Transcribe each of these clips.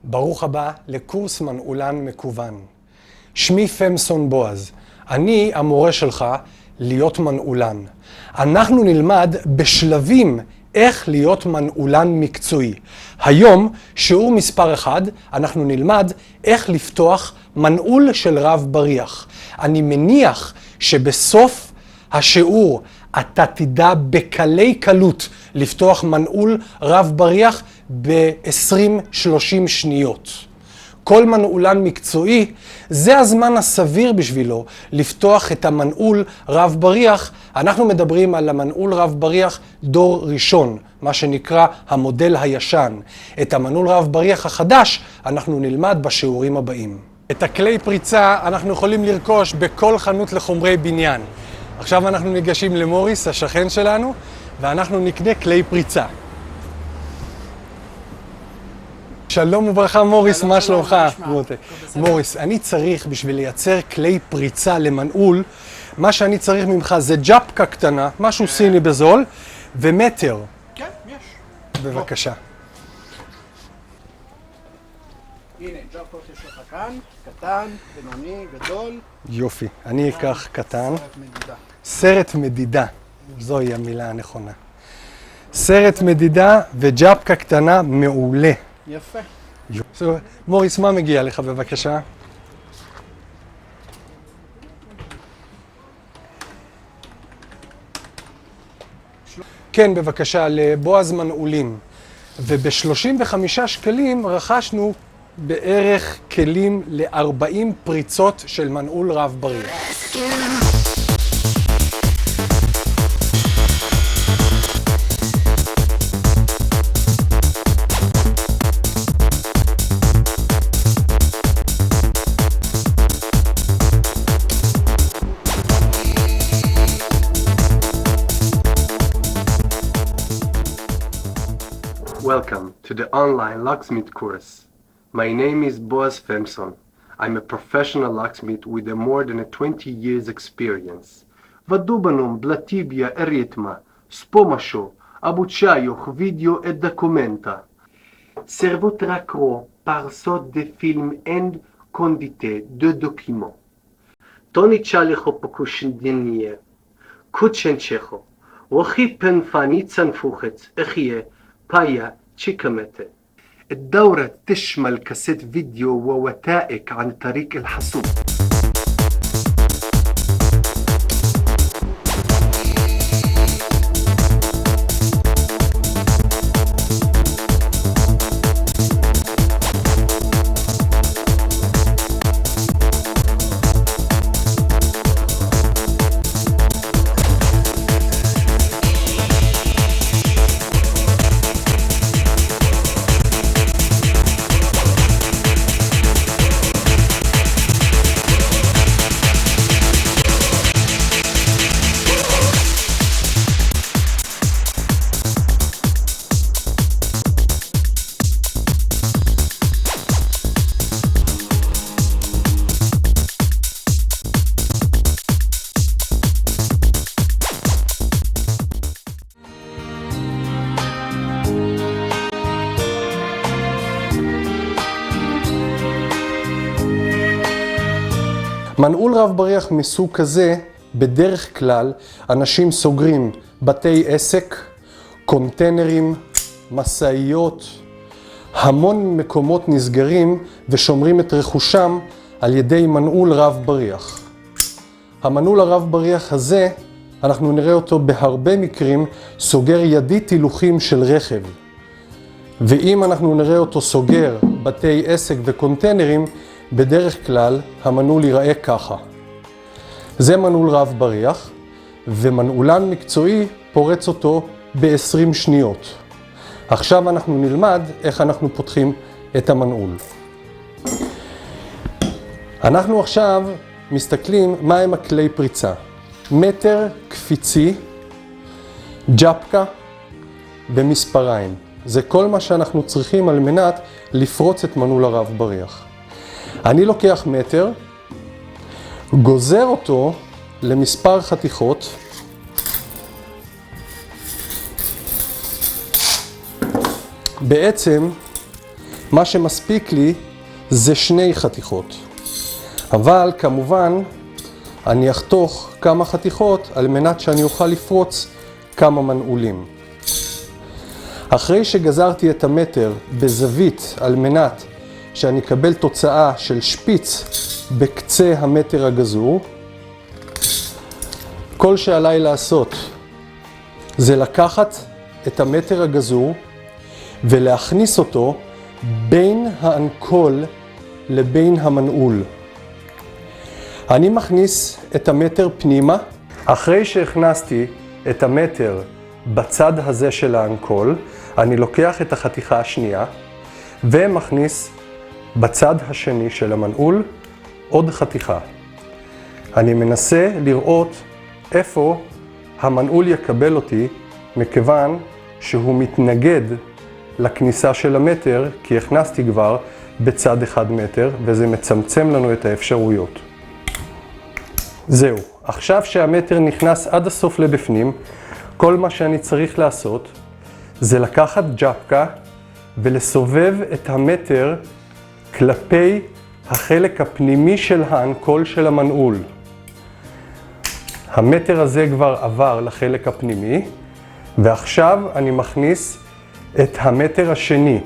ברוך הבא לקורס מנעולן מקוון. שמי פמסון בועז. אני המורה שלך להיות מנעולן. אנחנו נלמד בשלבים איך להיות מנעולן מקצועי. היום, שיעור מספר 1, אנחנו נלמד איך לפתוח מנעול של רב בריח. אני מניח שבסוף השיעור אתה תדע בקלי קלות לפתוח מנעול רב בריח ב-20-30 שניות. כל מנעולן מקצועי, זה הזמן הסביר בשבילו לפתוח את המנעול רב בריח. אנחנו מדברים על המנעול רב בריח דור ראשון, מה שנקרא המודל הישן. את המנעול רב בריח החדש אנחנו נלמד בשיעורים הבאים. את הכלי פריצה אנחנו יכולים לרכוש בכל חנות לחומרי בניין. עכשיו אנחנו ניגשים למוריס, השכן שלנו, ואנחנו נקנה כלי פריצה. שלום וברכה מוריס, מה שלומך? מוריס, אני צריך בשביל לייצר כלי פריצה למנעול, מה שאני צריך ממך זה ג'פקה קטנה, משהו סיני בזול, ומטר. כן, יש. בבקשה. הנה, ג'פקות יש לך כאן, קטן, בינוני, גדול. יופי, אני אקח קטן. סרט מדידה. סרט מדידה, זוהי המילה הנכונה. סרט מדידה וג'פקה קטנה מעולה. יפה. מוריס, מה מגיע לך בבקשה? כן, בבקשה, לבועז מנעולים. וב-35 שקלים רכשנו בערך כלים ל-40 פריצות של מנעול רב בריח. Welcome to the online locksmith course. My name is Boaz Femson. I'm a professional locksmith with more than 20 years experience. Vadubanum blatibia eritma, spomasho, abuchayoch video et documenta. Servotracro par sort de film and condité de documents. Toni chalecho pokushendenie, kuchenchecho, wachi penfanitsan fuchetz, echie, بايا تشيكاميتي. الدورة تشمل كاسيت فيديو ووثائق عن طريق الحاسوب. מנעול רב בריח מסוג כזה, בדרך כלל אנשים סוגרים בתי עסק, קונטיינרים, מסעיות, המון מקומות נסגרים ושומרים את רכושם על ידי מנעול רב בריח. המנעול הרב בריח הזה, אנחנו נראה אותו בהרבה מקרים, סוגר ידית הילוכים של רכב. ואם אנחנו נראה אותו סוגר בתי עסק וקונטיינרים, בדרך כלל המנעול ייראה ככה. זה מנעול רב בריח, ומנעולן מקצועי פורץ אותו ב-20 שניות. עכשיו אנחנו נלמד איך אנחנו פותחים את המנעול. אנחנו עכשיו מסתכלים מהם הכלי פריצה. מטר קפיצי, ג'פקה ומספריים. זה כל מה שאנחנו צריכים על מנת לפרוץ את מנעול הרב בריח. אני לוקח מטר, גוזר אותו למספר חתיכות, בעצם מה שמספיק לי זה 2 חתיכות. אבל כמובן אני אחתוך כמה חתיכות על מנת שאני אוכל לפרוץ כמה מנעולים. אחרי שגזרתי את המטר בזווית על מנת שאני אקבל תוצאה של שפיץ בקצה המטר הגזור, כל שעליי לעשות זה לקחת את המטר הגזור ולהכניס אותו בין האנקול לבין המנעול. אני מכניס את המטר פנימה. אחרי שהכנסתי את המטר בצד הזה של האנקול, אני לוקח את החתיכה השנייה ומכניס בצד השני של המנעול עוד חתיכה. אני מנסה לראות איפה המנעול יקבל אותי, מכיוון שהוא מתנגד לכניסה של המטר, כי הכנסתי כבר בצד אחד מטר, וזה מצמצם לנו את האפשרויות. זהו, עכשיו שהמטר נכנס עד הסוף לבפנים, כל מה שאני צריך לעשות זה לקחת ג'פקה ולסובב את המטר כלפי החלק הפנימי של האנקול של המנעול. המטר הזה כבר עבר לחלק הפנימי, ועכשיו אני מכניס את המטר השני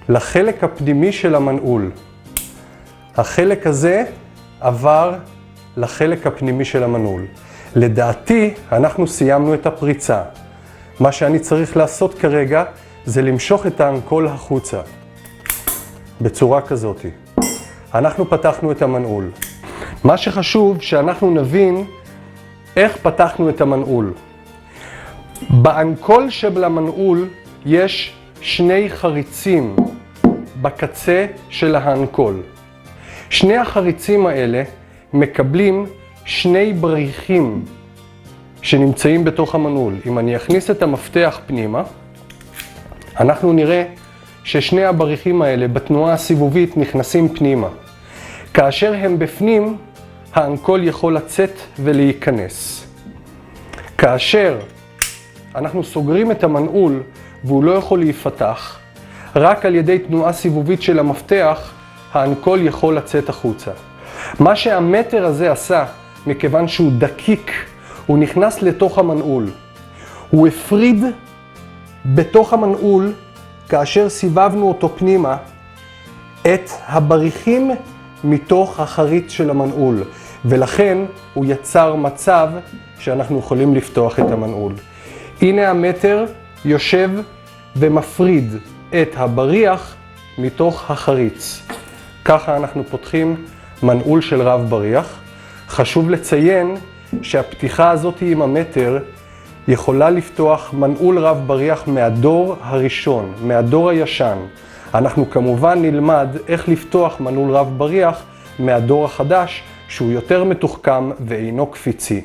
לחלק הפנימי של המנעול. החלק הזה עבר לחלק הפנימי של המנעול. לדעתי, אנחנו סיימנו את הפריצה. מה שאני צריך לעשות כרגע זה למשוך את האנקול החוצה. בצורה כזאת. אנחנו פתחנו את המנעול. מה שחשוב שאנחנו נבין איך פתחנו את המנעול. באנקול של המנעול יש 2 חריצים בקצה של האנקול. 2 החריצים האלה מקבלים 2 בריחים שנמצאים בתוך המנעול. אם אני אכניס את המפתח פנימה, אנחנו נראה ששני הבריחים האלה בתנועה הסיבובית נכנסים פנימה. כאשר הם בפנים, האנקול יכול לצאת ולהיכנס. כאשר אנחנו סוגרים את המנעול והוא לא יכול להיפתח, רק על ידי תנועה סיבובית של המפתח, האנקול יכול לצאת החוצה. מה שהמטר הזה עשה, מכיוון שהוא דקיק, הוא נכנס לתוך המנעול. הוא הפריד בתוך המנעול, כאשר סיבבנו אותו פנימה, את הבריחים מתוך החריץ של המנעול. ולכן הוא יצר מצב שאנחנו יכולים לפתוח את המנעול. הנה המטר יושב ומפריד את הבריח מתוך החריץ. ככה אנחנו פותחים מנעול של רב בריח. חשוב לציין שהפתיחה הזאת עם המטר יכולה לפתוח מנעול רב בריח מהדור הראשון, מהדור הישן. אנחנו כמובן נלמד איך לפתוח מנעול רב בריח מהדור החדש, שהוא יותר מתוחכם ואינו קפיצי.